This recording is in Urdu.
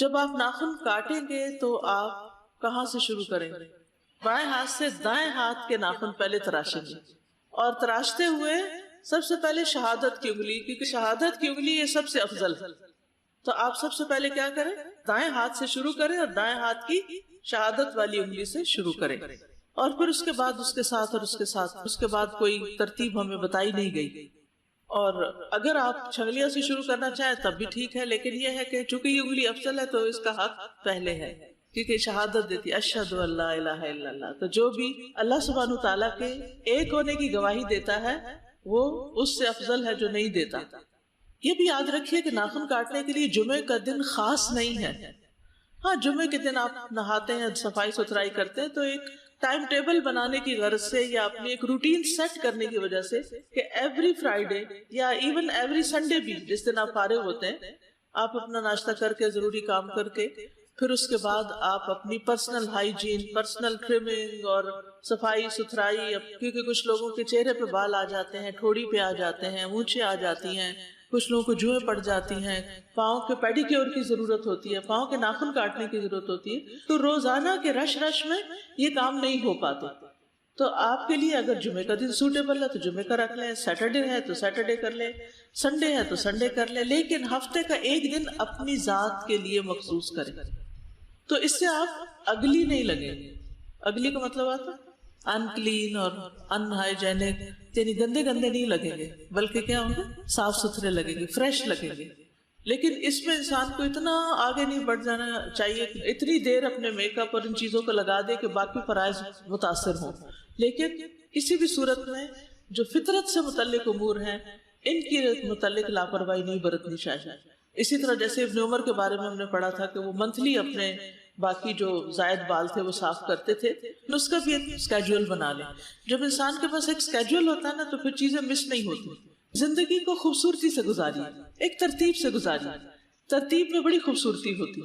جب آپ ناخن کاٹیں گے تو آپ کہاں سے شروع کریں گے؟ بائیں ہاتھ سے دائیں ہاتھ کے ناخن پہلے تراشیں گے، اور تراشتے ہوئے سب سے پہلے شہادت کی انگلی، کیونکہ شہادت کی انگلی یہ سب سے افضل ہے، تو آپ سب سے پہلے کیا کریں؟ دائیں ہاتھ سے شروع کریں اور دائیں ہاتھ کی شہادت والی انگلی سے شروع کریں، اور پھر اس کے بعد اس کے ساتھ اور اس کے ساتھ، اس کے بعد کوئی ترتیب ہمیں بتائی نہیں گئی۔ اور اگر آپ چھنگلیاں سے شروع کرنا چاہیں تب بھی ٹھیک ہے، لیکن یہ ہے کہ چونکہ یہ انگلی افضل ہے تو اس کا حق پہلے ہے، کیونکہ شہادت دیتی ہے اشہد ان لا الہ الا اللہ۔ تو جو بھی اللہ سبحانہ تعالیٰ کے ایک ہونے کی گواہی دیتا ہے وہ اس سے افضل ہے جو نہیں دیتا۔ یہ بھی یاد رکھیے کہ ناخن کاٹنے کے لیے جمعے کا دن خاص نہیں ہے۔ ہاں، جمعے کے دن آپ نہاتے ہیں، صفائی ستھرائی کرتے ہیں، تو ایک ٹائم ٹیبل بنانے کی غرض سے یا اپنی ایک روٹین سیٹ کرنے کی وجہ سے کہ ایوری فرائیڈے یا ایون ایوری سنڈے بھی جس دن آپ فارغ ہوتے ہیں، آپ اپنا ناشتہ کر کے ضروری کام کر کے پھر اس کے بعد آپ اپنی پرسنل ہائیجین، پرسنل ٹرمنگ اور صفائی ستھرائی، کیونکہ کچھ لوگوں کے چہرے پہ بال آ جاتے ہیں، ٹھوڑی پہ آ جاتے ہیں، مونچھیں آ جاتی ہیں، کچھ لوگوں کو جوئیں پڑ جاتی ہیں، پاؤں کے پیڈی کیور کی ضرورت ہوتی ہے، پاؤں کے ناخن کاٹنے کی ضرورت ہوتی ہے، تو روزانہ کے رش میں یہ کام نہیں ہو پاتے۔ تو آپ کے لیے اگر جمعے کا دن سوٹیبل ہے تو جمعے کا رکھ لیں، سیٹرڈے ہے تو سیٹرڈے کر لیں، سنڈے ہے تو سنڈے کر لیں، لیکن ہفتے کا ایک دن اپنی ذات کے لیے مخصوص کریں، تو اس سے آپ اگلی نہیں لگیں گے۔ اگلی کا مطلب آتا ہے ان کلین اور ان ہائیجینک، یعنی گندے گندے نہیں لگیں گے، بلکہ کیا ہوں گے؟ صاف ستھرے لگیں گے، فریش لگیں گے۔ لیکن اس میں انسان کو اتنا آگے نہیں بڑھ جانا چاہیے کہ اتنی دیر اپنے میک اپ اور ان چیزوں کو لگا دے کہ باقی فرائض متاثر ہوں، لیکن کسی بھی صورت میں جو فطرت سے متعلق امور ہیں ان کی متعلق لاپرواہی نہیں برتنی چاہیے۔ اسی طرح جیسے ابن عمر کے بارے میں ہم نے پڑھا تھا کہ وہ منتھلی اپنے باقی جو زائد بال تھے وہ صاف کرتے تھے، اس کا بھی ایک اسکیڈول بنا لیں۔ جب انسان کے پاس ایک اسکیڈول ہوتا ہے نا تو پھر چیزیں مس نہیں ہوتی۔ زندگی کو خوبصورتی سے گزاری، ایک ترتیب سے گزاری، ترتیب میں بڑی خوبصورتی ہوتی۔